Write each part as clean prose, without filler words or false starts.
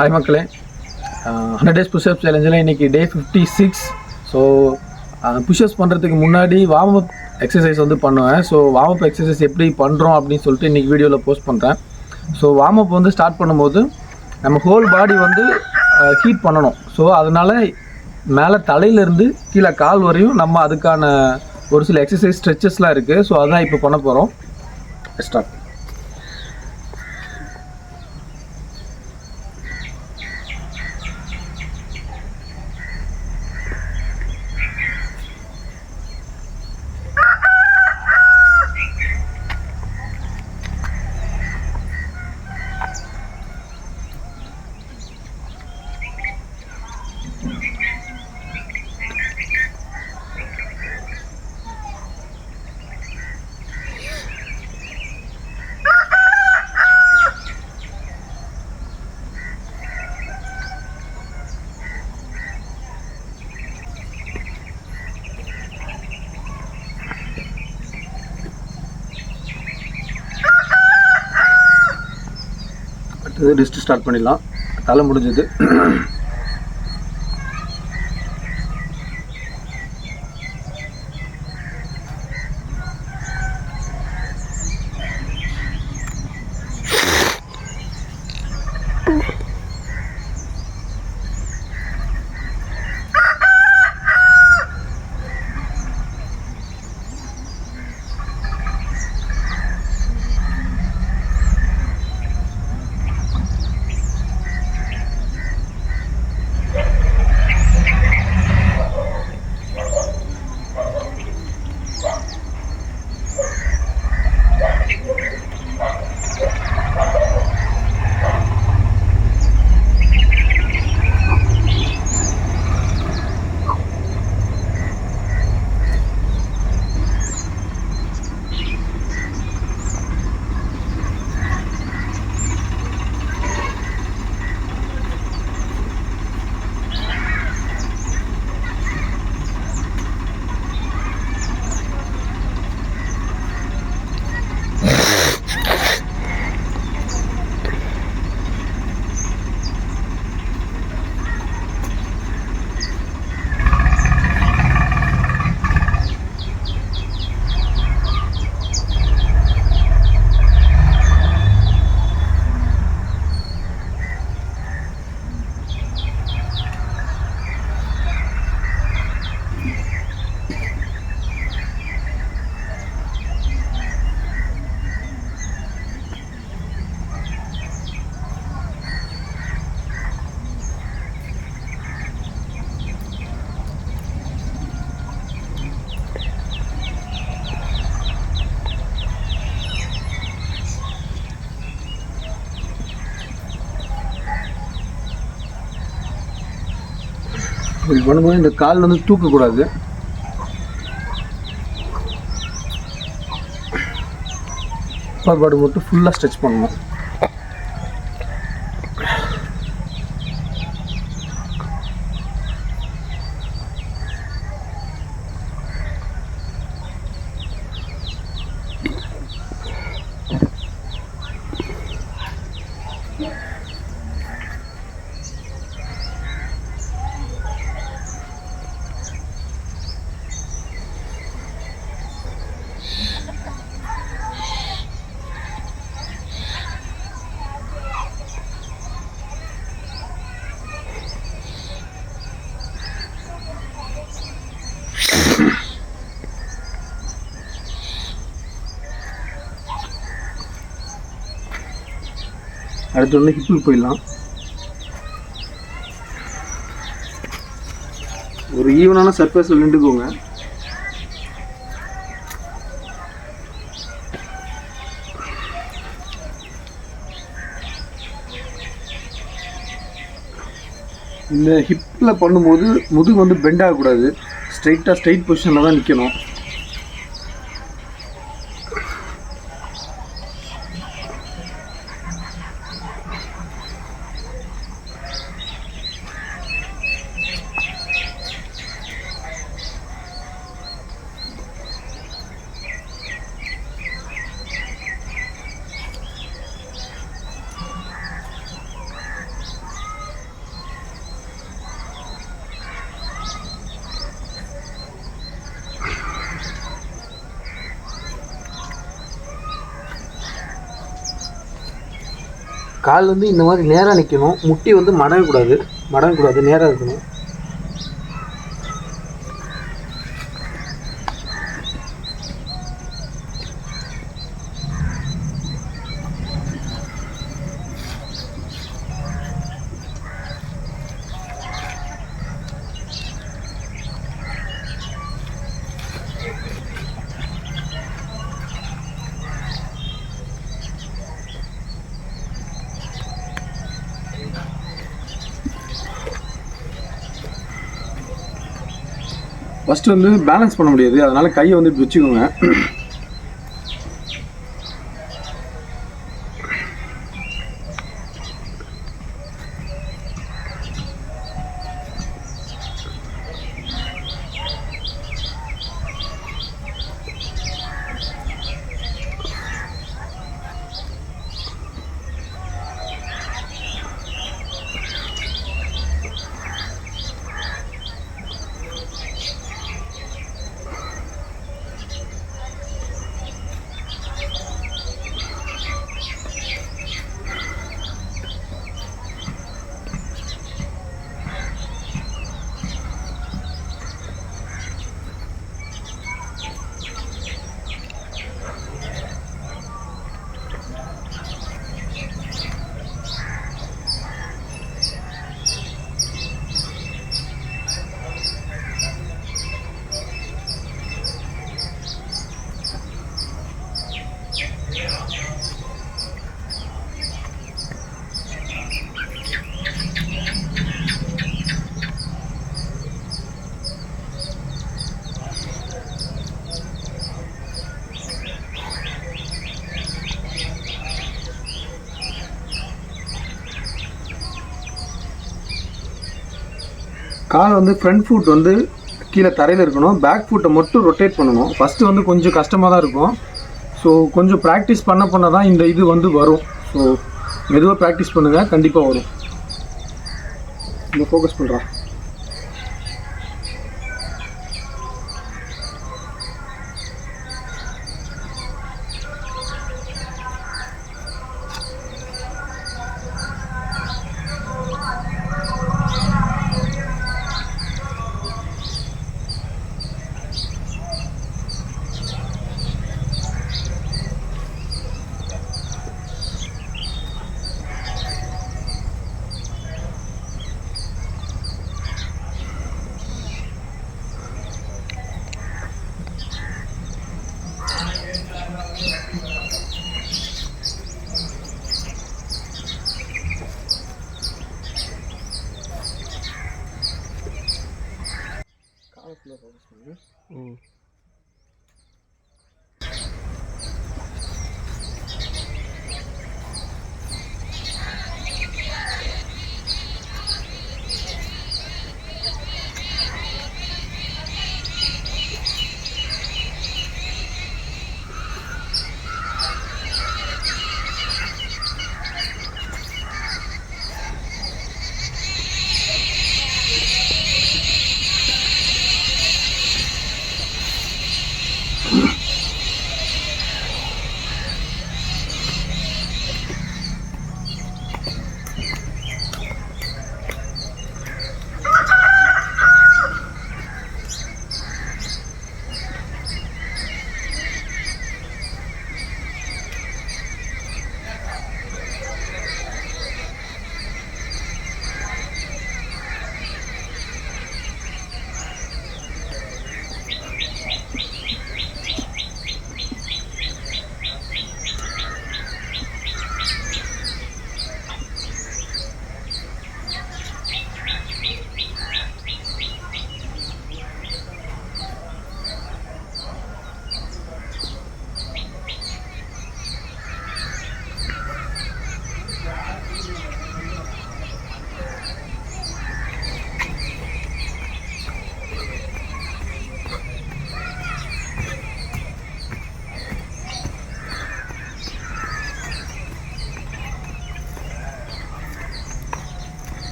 Hi மக்களே, 100 days push-up சேலஞ்சில் இன்றைக்கி டே 56. So push-ups பண்ணுறதுக்கு முன்னாடி வார்ம் அப் எக்ஸசைஸ் வந்து பண்ணுவேன். ஸோ வார்ம் அப் எக்ஸசைஸ் எப்படி பண்ணுறோம் அப்படின்னு சொல்லிட்டு இன்றைக்கி வீடியோவில் போஸ்ட் பண்ணுறேன். ஸோ வார்ம் அப் வந்து ஸ்டார்ட் பண்ணும்போது நம்ம ஹோல் பாடி வந்து ஹீட் பண்ணணும். ஸோ அதனால் மேலே தலையிலேருந்து கீழே கால் வரையும் நம்ம அதுக்கான ஒரு சில எக்ஸசைஸ் ஸ்ட்ரெச்சஸ்லாம் இருக்குது. ஸோ அதுதான் இப்போ பண்ண போகிறோம். ஸ்டார்ட். ரிஸ்ட் ஸ்டார்ட் பண்ணிடலாம். தலை முடிஞ்சது. இப்படி பண்ணும்போது இந்த கால் வந்து தூக்கக்கூடாது. அப்பர் பாடி மட்டும் ஃபுல்லாக ஸ்ட்ரெச் பண்ணணும். அடுத்து வந்து ஹிப்புக்கு போயிடலாம். ஒரு ஈவனான சர்ஃபேஸில் நின்றுக்கோங்க. இந்த ஹிப்பில் பண்ணும்போது முதுகு வந்து பெண்ட் ஆகக்கூடாது. ஸ்ட்ரைட் பொசிஷனில் தான் நிற்கணும். கால் வந்து இந்த மாதிரி நேராக நிற்கணும், முட்டி வந்து மடங்கக்கூடாது, நேராக இருக்கணும். ஃபஸ்ட்டு வந்து பேலன்ஸ் பண்ண முடியாது, அதனால் கையை வந்து இப்படி வச்சுக்கோங்க. கால் வந்து ஃப்ரண்ட் ஃபுட் வந்து கீழே தரையில் இருக்கணும், பேக் ஃபுட்டை மட்டும் ரொட்டேட் பண்ணணும். ஃபஸ்ட்டு வந்து கொஞ்சம் கஷ்டமாக தான் இருக்கும். ஸோ கொஞ்சம் ப்ராக்டிஸ் பண்ண தான் இந்த இது வந்து வரும். ஸோ மெதுவாக ப்ராக்டிஸ் பண்ணுங்கள், கண்டிப்பாக வரும். இந்த ஃபோக்கஸ் பண்ணுறா.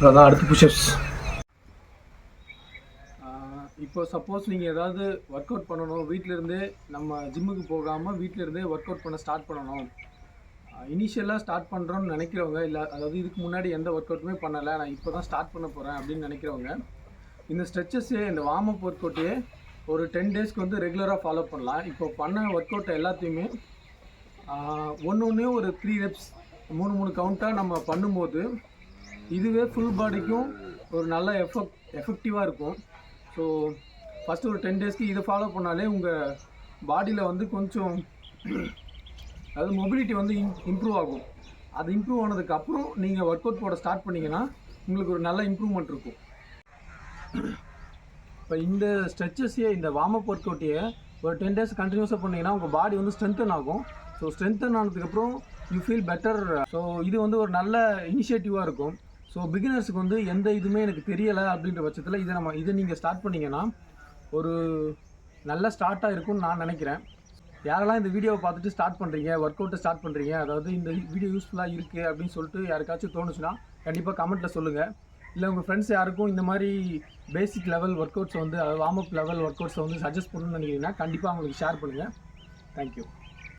அதான் அடுத்து புஷ்அப்ஸ். இப்போ சப்போஸ் நீங்கள் ஏதாவது ஒர்க் அவுட் பண்ணணும், வீட்டிலேருந்தே நம்ம ஜிம்முக்கு போகாமல் வீட்டிலேருந்தே ஒர்க் அவுட் பண்ண ஸ்டார்ட் பண்ணணும், இனிஷியலாக ஸ்டார்ட் பண்ணுறோன்னு நினைக்கிறவங்க, இல்லை அதாவது இதுக்கு முன்னாடி எந்த ஒர்க் அவுட்டுமே பண்ணலை, நான் இப்போ தான் ஸ்டார்ட் பண்ண போகிறேன் அப்படின்னு நினைக்கிறவங்க, இந்த ஸ்ட்ரெச்சஸே இந்த வார்ம் அப் ஒர்க் அவுட்டையே ஒரு 10 டேஸ்க்கு வந்து ரெகுலராக ஃபாலோ பண்ணலாம். இப்போ பண்ண ஒர்க் அவுட்டை எல்லாத்தையுமே ஒன்று ஒரு 3 ரெப்ஸ் 3 கவுண்ட்டாக நம்ம பண்ணும்போது இதுவே ஃபுல் பாடிக்கும் ஒரு நல்ல எஃபெக்டிவாக இருக்கும். ஸோ ஃபஸ்ட்டு ஒரு 10 டேஸ்க்கு இதை ஃபாலோ பண்ணாலே உங்கள் பாடியில் வந்து கொஞ்சம் அதாவது மொபிலிட்டி வந்து இம்ப்ரூவ் ஆகும். அது இம்ப்ரூவ் ஆனதுக்கப்புறம் நீங்கள் ஒர்க் அவுட் போட ஸ்டார்ட் பண்ணிங்கன்னா உங்களுக்கு ஒரு நல்ல இம்ப்ரூவ்மெண்ட் இருக்கும். இப்போ இந்த ஸ்ட்ரெச்சஸையே இந்த வார்ம் அப் ஒர்க் அவுட்டையே ஒரு 10 டேஸ் கண்டினியூஸாக பண்ணிங்கன்னா உங்கள் பாடி வந்து ஸ்ட்ரென்தன் ஆகும். ஸோ ஸ்ட்ரென்தன் ஆனதுக்கப்புறம் யூ ஃபீல் பெட்டர். ஸோ இது வந்து ஒரு நல்ல இனிஷியேட்டிவாக இருக்கும். ஸோ பிகினர்ஸுக்கு வந்து எந்த இதுவுமே எனக்கு தெரியலை அப்படின்ற பட்சத்தில் இதை நீங்கள் ஸ்டார்ட் பண்ணிங்கன்னா ஒரு நல்ல ஸ்டார்ட்டாக இருக்கும்னு நான் நினைக்கிறேன். யாரெல்லாம் இந்த வீடியோவை பார்த்துட்டு ஸ்டார்ட் பண்ணுறீங்க, ஒர்க் அவுட்டை ஸ்டார்ட் பண்ணுறீங்க, அதாவது இந்த வீடியோ யூஸ்ஃபுல்லாக இருக்குது அப்படின்னு சொல்லிட்டு யாருக்காச்சும் தோணுச்சுன்னா கண்டிப்பாக கமெண்ட்டில் சொல்லுங்கள். இல்லை உங்கள் ஃப்ரெண்ட்ஸ் யாருக்கும் இந்த மாதிரி பேசிக் லெவல் ஒர்க் அவுட்ஸ் வந்து வார்ம் அப் லெவல் ஒர்க் அவுட்ஸை வந்து சஜஸ்ட் பண்ணணும்னு நினைக்கிறீங்கன்னா கண்டிப்பாக அவங்களுக்கு ஷேர் பண்ணுங்கள். தேங்க்யூ.